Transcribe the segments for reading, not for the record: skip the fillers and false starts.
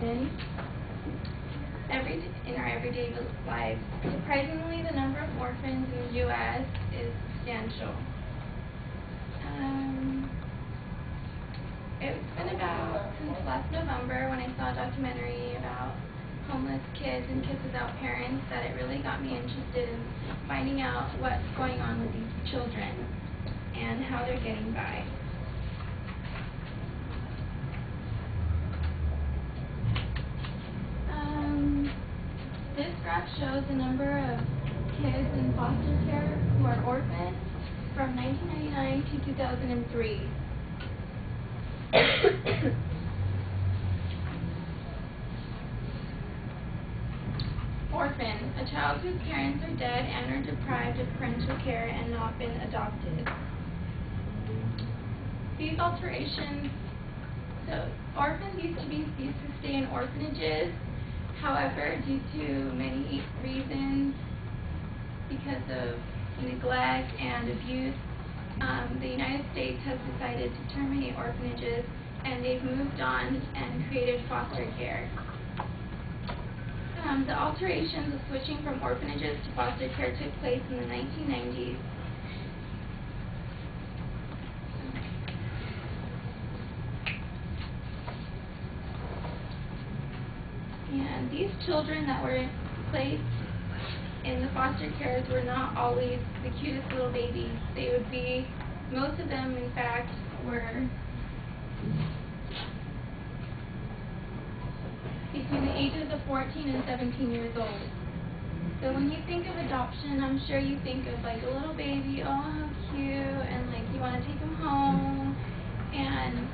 in our everyday lives. Surprisingly, the number of orphans in the U.S. is substantial. It's been about since last November when I saw a documentary about homeless kids and kids without parents that it really got me interested in finding out what's going on with these children and how they're getting by. This graph shows the number of kids in foster care who are orphaned from 1999 to 2003. Orphan, a child whose parents are dead and are deprived of parental care and not been adopted. These alterations, so orphans used to stay in orphanages. However, due to many reasons, because of neglect and abuse, the United States has decided to terminate orphanages, and they've moved on and created foster care. The alterations of switching from orphanages to foster care took place in the 1990s. And these children that were placed in the foster cares were not always the cutest little babies. They would be, most of them in fact, were between the ages of 14 and 17 years old. So when you think of adoption, I'm sure you think of like a little baby, oh how cute, and like you want to take them home. And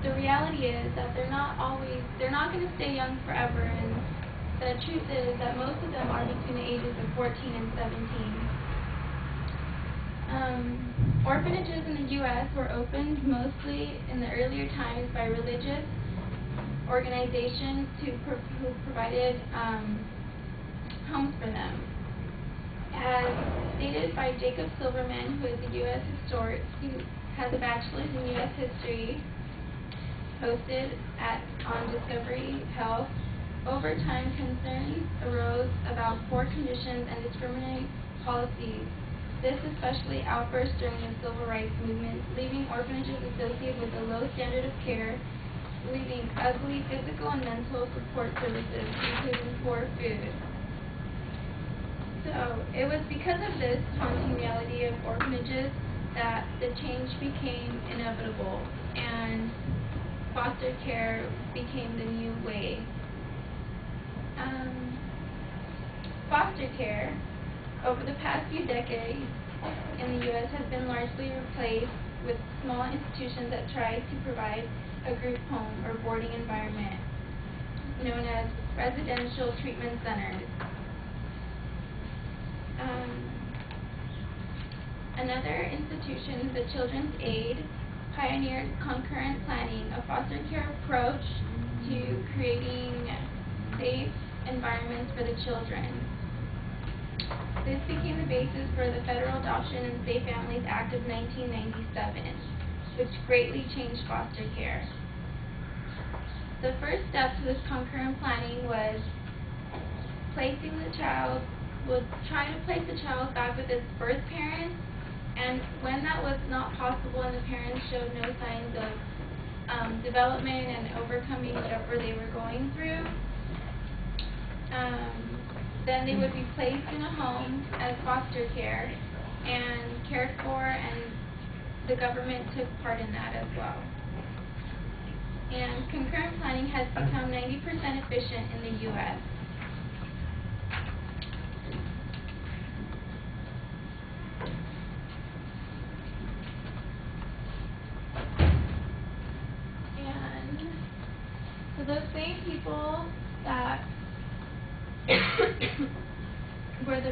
the reality is that they're not going to stay young forever, and the truth is that most of them are between the ages of 14 and 17. Orphanages in the U.S. were opened mostly in the earlier times by religious organizations who provided homes for them. As stated by Jacob Silverman, who is a U.S. historian, who has a bachelor's in U.S. history, posted on Discovery Health, over time concerns arose about poor conditions and discriminatory policies. This especially outburst during the Civil Rights Movement, leaving orphanages associated with a low standard of care, leaving ugly physical and mental support services, including poor food. So it was because of this haunting reality of orphanages that the change became inevitable, and foster care became the new way. Foster care, over the past few decades in the U.S., has been largely replaced with small institutions that try to provide a group home or boarding environment known as residential treatment centers. Another institution, the Children's Aid, pioneered concurrent planning, a foster care approach to creating safe environments for the children. This became the basis for the Federal Adoption and Safe Families Act of 1997, which greatly changed foster care. The first step to this concurrent planning was placing the child, try to place the child back with its birth parents, and when that was not possible and the parents showed no signs of development and overcoming whatever they were going through, then they would be placed in a home as foster care and cared for, and the government took part in that as well. And concurrent planning has become 90% efficient in the U.S. And so those same people that were the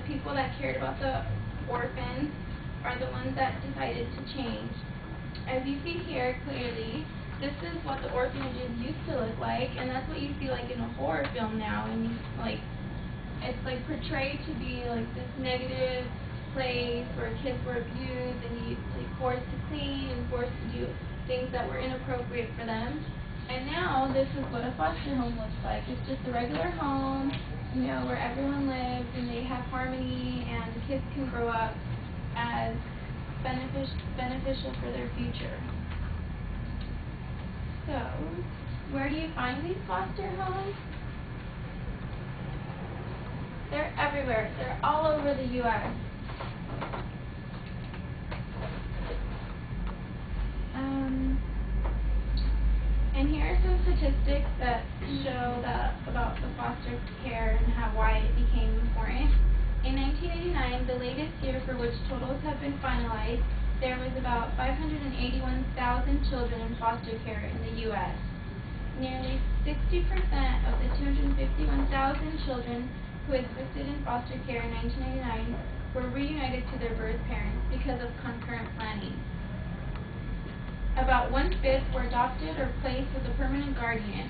people that cared about the orphans are the ones that decided to change. As you see here clearly, this is what the orphanages used to look like, and that's what you see like in a horror film now, and it's like portrayed to be like this negative place where kids were abused and forced to clean and forced to do things that were inappropriate for them. And now this is what a foster home looks like. It's just a regular home, you know, where everyone lives and they have harmony and the kids can grow up as beneficial for their future. So, where do you find these foster homes? They're everywhere. They're all over the U.S. And here are some statistics that show about the foster care and why it became important. In 1989, the latest year for which totals have been finalized, there was about 581,000 children in foster care in the U.S. Nearly 60% of the 251,000 children who existed in foster care in 1999 were reunited to their birth parents because of concurrent planning. About 1/5 were adopted or placed with a permanent guardian.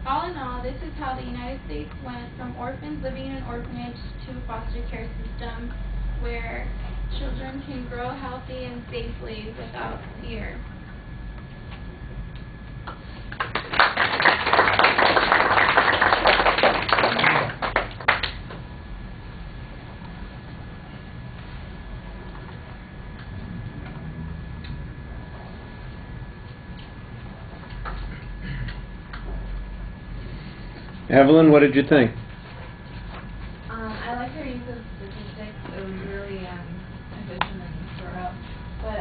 All in all, this is how the United States went from orphans living in an orphanage to a foster care system where children can grow healthy and safely without fear. Evelyn, what did you think? I like her use of statistics. It was really efficient and thorough. But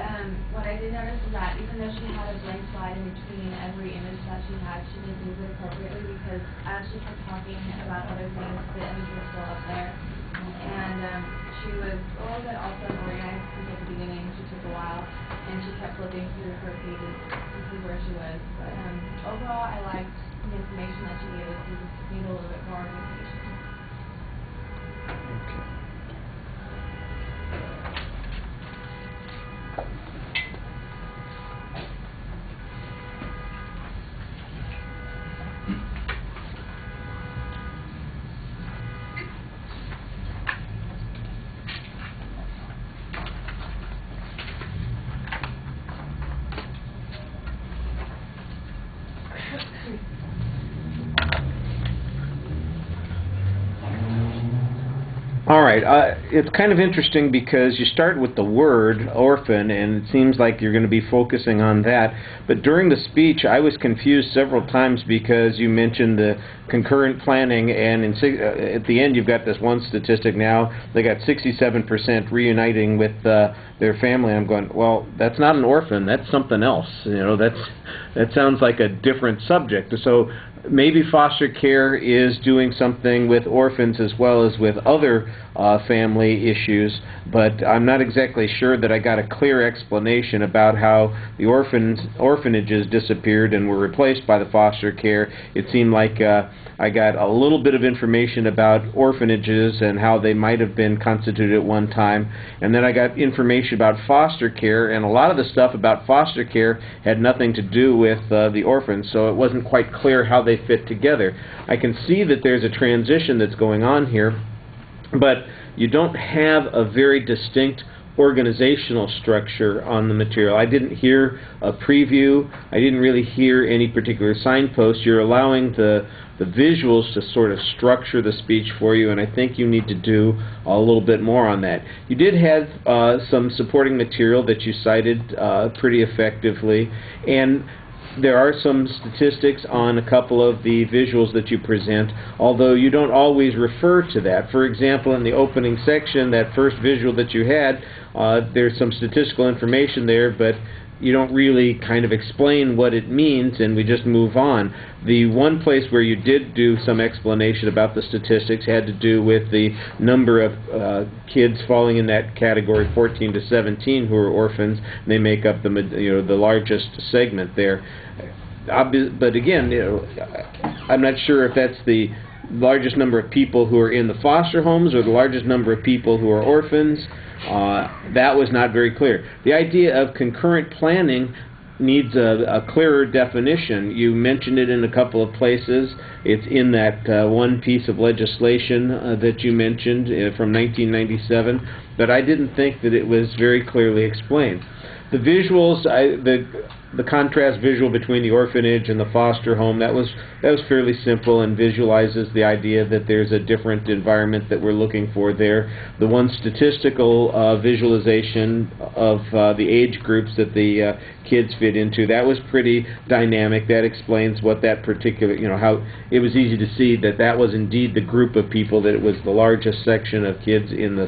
what I did notice is that even though she had a blank slide in between every image that she had, she didn't use it appropriately because as she kept talking about other things, the image was still up there. And she was a little bit also organized because at the beginning she took a while, and she kept flipping through her pages to see where she was. But overall, I liked the information that she gave us. We just need a little bit more organization. Okay. All right, it's kind of interesting because you start with the word orphan and it seems like you're going to be focusing on that, but during the speech I was confused several times because you mentioned the concurrent planning, and at the end you've got this one statistic now, they got 67% reuniting with their family. I'm going, well, that's not an orphan, that's something else. You know, that sounds like a different subject. So maybe foster care is doing something with orphans as well as with other family issues, but I'm not exactly sure that I got a clear explanation about how the orphanages disappeared and were replaced by the foster care. It seemed like I got a little bit of information about orphanages and how they might have been constituted at one time, and then I got information about foster care, and a lot of the stuff about foster care had nothing to do with the orphans, so it wasn't quite clear how they fit together. I can see that there's a transition that's going on here, but you don't have a very distinct organizational structure on the material. I didn't hear a preview. I didn't really hear any particular signpost. You're allowing the visuals to sort of structure the speech for you, and I think you need to do a little bit more on that. You did have some supporting material that you cited pretty effectively, and there are some statistics on a couple of the visuals that you present, although you don't always refer to that. For example, in the opening section, that first visual that you had, there's some statistical information there, but you don't really kind of explain what it means, and we just move on. The one place where you did do some explanation about the statistics had to do with the number of kids falling in that category, 14 to 17, who are orphans, and they make up the largest segment there. But again, I'm not sure if that's the largest number of people who are in the foster homes or the largest number of people who are orphans. That was not very clear. The idea of concurrent planning needs a clearer definition. You mentioned it in a couple of places. It's in that one piece of legislation that you mentioned from 1997, but I didn't think that it was very clearly explained. The visuals, the contrast visual between the orphanage and the foster home, that was fairly simple and visualizes the idea that there's a different environment that we're looking for there. The one statistical visualization of the age groups that the kids fit into, that was pretty dynamic. That explains what that particular, how it was easy to see that that was indeed the group of people, that it was the largest section of kids in the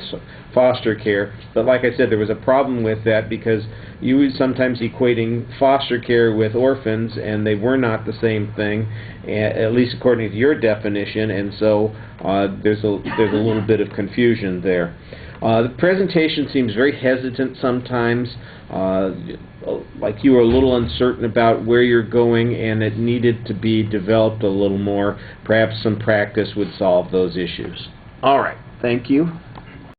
foster care. But like I said, there was a problem with that because you were sometimes equating foster care with orphans, and they were not the same thing, at least according to your definition, and so there's a little bit of confusion there. The presentation seems very hesitant sometimes, like you were a little uncertain about where you're going, and it needed to be developed a little more. Perhaps some practice would solve those issues. All right, thank you.